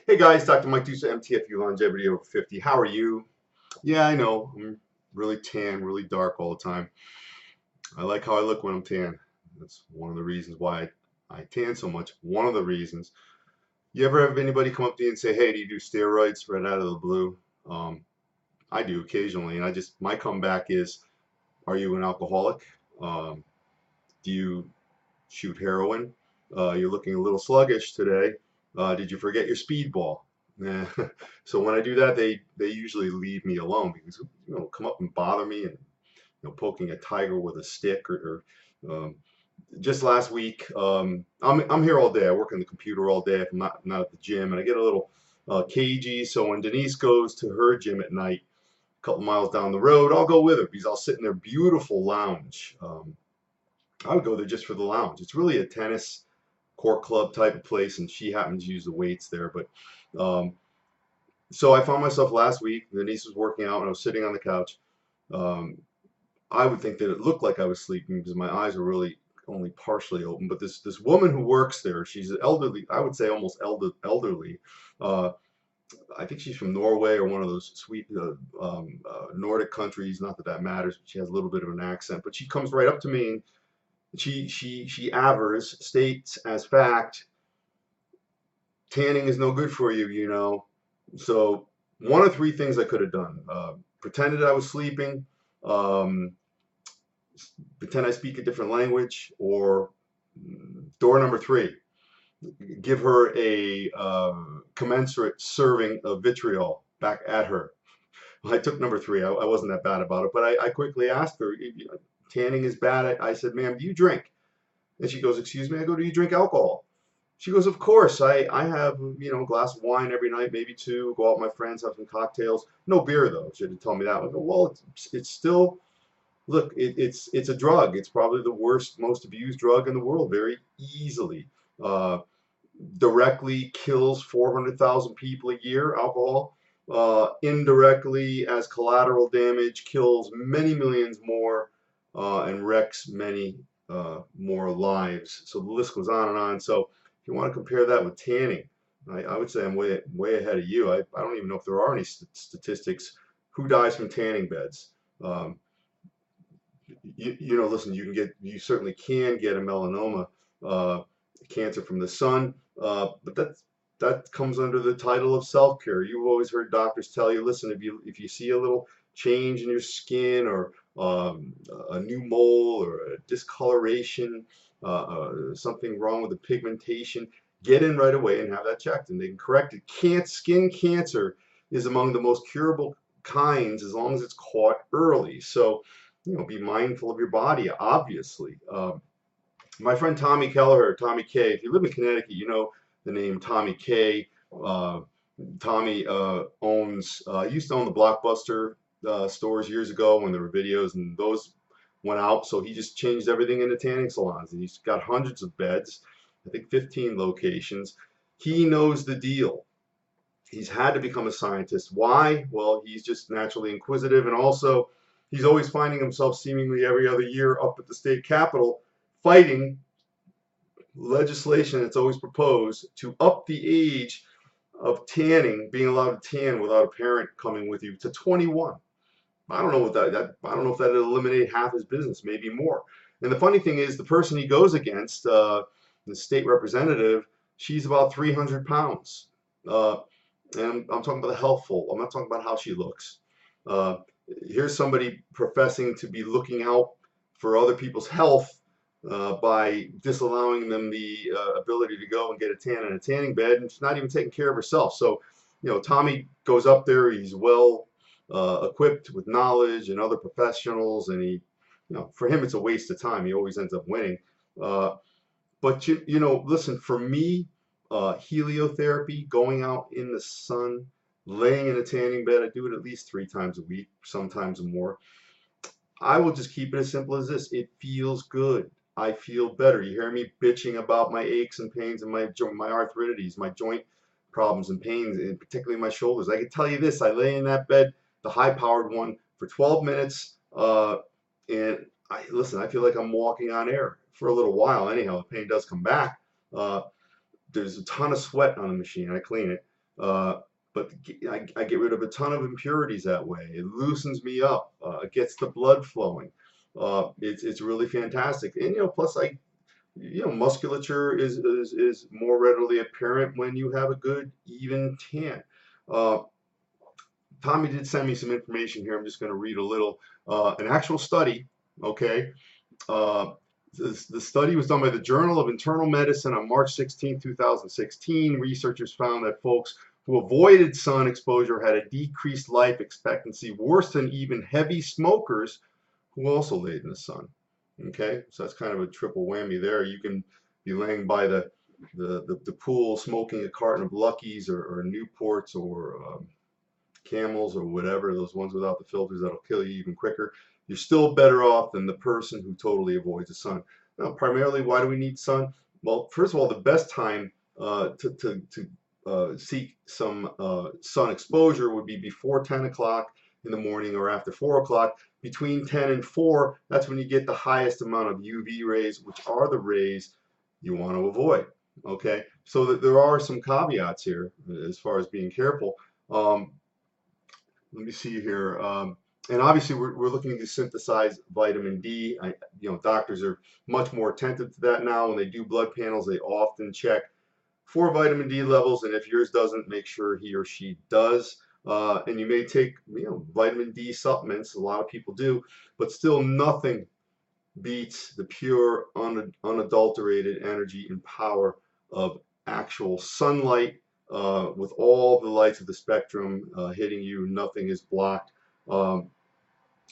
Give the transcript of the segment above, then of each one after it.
Hey guys, Dr. Mike Dusa, MTFU Longevity over 50. How are you? Yeah, I know. I'm really tan, really dark all the time. I like how I look when I'm tan. That's one of the reasons why I tan so much. One of the reasons. You ever have anybody come up to you and say, "Hey, do you do steroids?" Right out of the blue? Um, I do occasionally, and my comeback is, "Are you an alcoholic? Um, do you shoot heroin? You're looking a little sluggish today. Did you forget your speedball?" Nah. So when I do that, they usually leave me alone because come up and bother me and poking a tiger with a stick or just last week. I'm here all day. I work on the computer all day if I'm not at the gym, and I get a little cagey. So when Denise goes to her gym at night, a couple miles down the road, I'll go with her because I'll sit in their beautiful lounge. I would go there just for the lounge. It's really a tennis court club type of place, and she happens to use the weights there. But so I found myself last week. Denise was working out, and I was sitting on the couch. Um, I would think that it looked like I was sleeping because my eyes were really only partially open. But this woman who works there, she's elderly. I would say almost elderly. Uh, I think she's from Norway or one of those sweet Nordic countries. Not that that matters. But she has a little bit of an accent. But she comes right up to me and she avers, states as fact, tanning is no good for you. So one of three things I could have done: pretended I was sleeping, um, pretend I speak a different language, or door number three, give her a commensurate serving of vitriol back at her. I took number three. I wasn't that bad about it, but I quickly asked her, tanning is bad. I said, "Ma'am, do you drink?" And she goes, "Excuse me?" I go, "Do you drink alcohol?" She goes, "Of course. I have, a glass of wine every night, maybe two, go out with my friends, have some cocktails. No beer, though." She didn't tell me that. I go, "Well, it's still, look, it's a drug. It's probably the worst, most abused drug in the world, very easily. Uh, Directly kills 400,000 people a year, alcohol. Indirectly, as collateral damage, kills many millions more and wrecks many more lives." So the list goes on and on. So if you want to compare that with tanning, I would say I'm way ahead of you. I don't even know if there are any statistics who dies from tanning beds. Um, Listen, you certainly can get a melanoma, uh, cancer from the sun, but that comes under the title of self-care. You've always heard doctors tell you, listen, if you see a little change in your skin or a new mole or a discoloration, something wrong with the pigmentation, get in right away and have that checked, and they can correct it. Skin cancer is among the most curable kinds as long as it's caught early. So be mindful of your body, obviously. My friend Tommy Kelleher, Tommy K, if you live in Connecticut, you know the name Tommy K. Uh, Tommy used to own the Blockbuster stores years ago when there were videos, and those went out. So he just changed everything into tanning salons, and he's got hundreds of beds, I think 15 locations. He knows the deal. He's had to become a scientist. Why? Well, he's just naturally inquisitive, and also he's always finding himself seemingly every other year up at the state capitol fighting legislation that's always proposed to up the age of tanning, being allowed to tan without a parent coming with you, to 21. I don't know what I don't know if that'd eliminate half his business, maybe more. And the funny thing is, the person he goes against, the state representative, she's about 300 pounds. Uh, and I'm talking about the healthful. I'm not talking about how she looks. Uh, Here's somebody professing to be looking out for other people's health by disallowing them the ability to go and get a tan in a tanning bed, and she's not even taking care of herself. So, Tommy goes up there. He's well equipped with knowledge and other professionals, and for him, it's a waste of time. He always ends up winning. Uh, but listen, for me, heliotherapy, going out in the sun, laying in a tanning bed, I do it at least 3 times a week, sometimes more. I will just keep it as simple as this. It feels good. I feel better. You hear me bitching about my aches and pains and my arthritides, my joint problems and pains, and particularly my shoulders. I can tell you this: I lay in that bed, the high-powered one, for 12 minutes, and listen. I feel like I'm walking on air for a little while. Anyhow, the pain does come back. Uh, there's a ton of sweat on the machine. I clean it. But I get rid of a ton of impurities that way. It loosens me up. It gets the blood flowing. It's really fantastic. And plus musculature is more readily apparent when you have a good even tan. Uh, Tommy did send me some information here. I'm just going to read a little. An actual study, okay? Uh, the study was done by the Journal of Internal Medicine on March 16, 2016. Researchers found that folks who avoided sun exposure had a decreased life expectancy, worse than even heavy smokers who also laid in the sun. Okay, so that's kind of a triple whammy there. You can be laying by the pool smoking a carton of Luckies or Newports or Camels or whatever, those ones without the filters that'll kill you even quicker. You're still better off than the person who totally avoids the sun. Now, primarily, why do we need sun? Well, first of all, the best time to seek some sun exposure would be before 10 o'clock in the morning or after 4 o'clock. Between 10 and 4, that's when you get the highest amount of UV rays, which are the rays you want to avoid. Okay, so that there are some caveats here as far as being careful. Let me see here. And obviously, we're looking to synthesize vitamin D. Doctors are much more attentive to that now. When they do blood panels, they often check for vitamin D levels, and if yours doesn't, make sure he or she does. And you may take, vitamin D supplements. A lot of people do, but still nothing beats the pure, unadulterated energy and power of actual sunlight. With all the lights of the spectrum hitting you, nothing is blocked.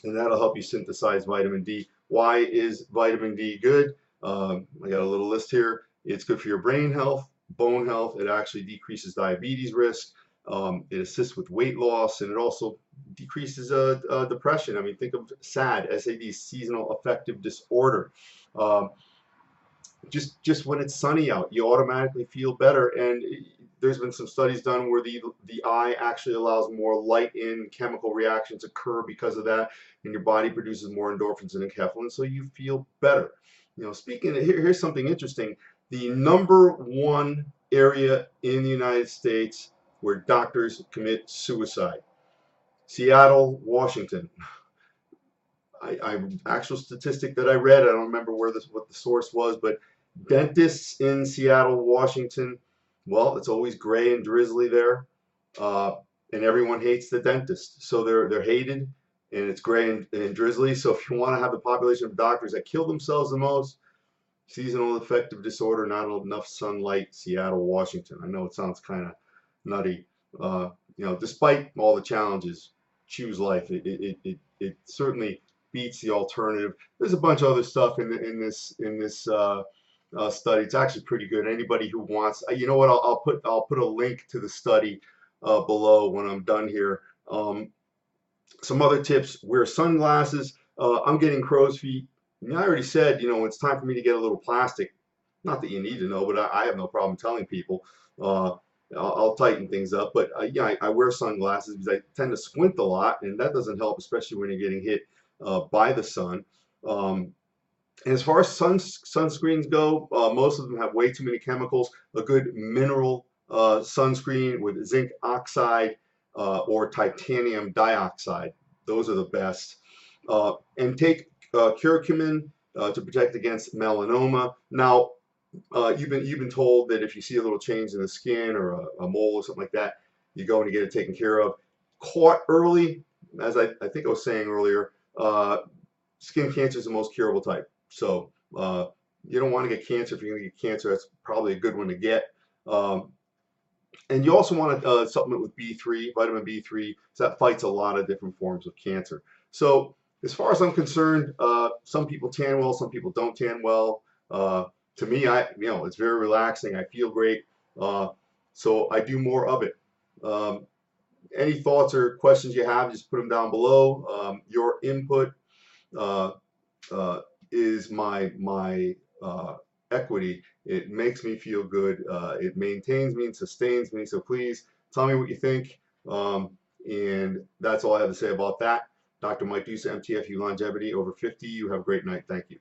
And that'll help you synthesize vitamin D. Why is vitamin D good? I got a little list here. It's good for your brain health, bone health. It actually decreases diabetes risk. It assists with weight loss, and it also decreases depression. I mean, think of SAD, SAD, seasonal affective disorder. Just when it's sunny out, you automatically feel better. And there's been some studies done where the eye actually allows more light in, chemical reactions occur because of that, and your body produces more endorphins and enkephalins, so you feel better. Speaking of, here's something interesting. The #1 area in the United States where doctors commit suicide, Seattle, Washington. Actual statistic that I read, I don't remember what the source was, but dentists in Seattle, Washington, well, it's always gray and drizzly there, and everyone hates the dentist, so they're hated, and it's gray and drizzly. So if you want to have the population of doctors that kill themselves the most, seasonal affective disorder, not enough sunlight, Seattle, Washington. I know it sounds kind of nutty. Despite all the challenges, choose life. It certainly beats the alternative. There's a bunch of other stuff in this study. It's actually pretty good. Anybody who wants, you know what? I'll put a link to the study below when I'm done here. Some other tips: wear sunglasses. I'm getting crow's feet. I already said, it's time for me to get a little plastic. Not that you need to know, but I have no problem telling people. I'll tighten things up. But yeah, I wear sunglasses because I tend to squint a lot, and that doesn't help, especially when you're getting hit by the sun. And as far as sunscreens go, most of them have way too many chemicals. A good mineral sunscreen with zinc oxide or titanium dioxide, those are the best. And take curcumin to protect against melanoma. Now, you've been told that if you see a little change in the skin or a mole or something like that, you go and you get it taken care of. Caught early, as I think I was saying earlier, skin cancer is the most curable type. So you don't want to get cancer. If you're going to get cancer, that's probably a good one to get. And you also want to supplement with B3, vitamin B3, so that fights a lot of different forms of cancer. So as far as I'm concerned, some people tan well, some people don't tan well. To me, it's very relaxing. I feel great, so I do more of it. Any thoughts or questions you have, just put them down below. Your input is my equity. It makes me feel good. It maintains me and sustains me. So please tell me what you think. And that's all I have to say about that. Dr. Mike Dusa, MTFU Longevity, over 50. You have a great night. Thank you.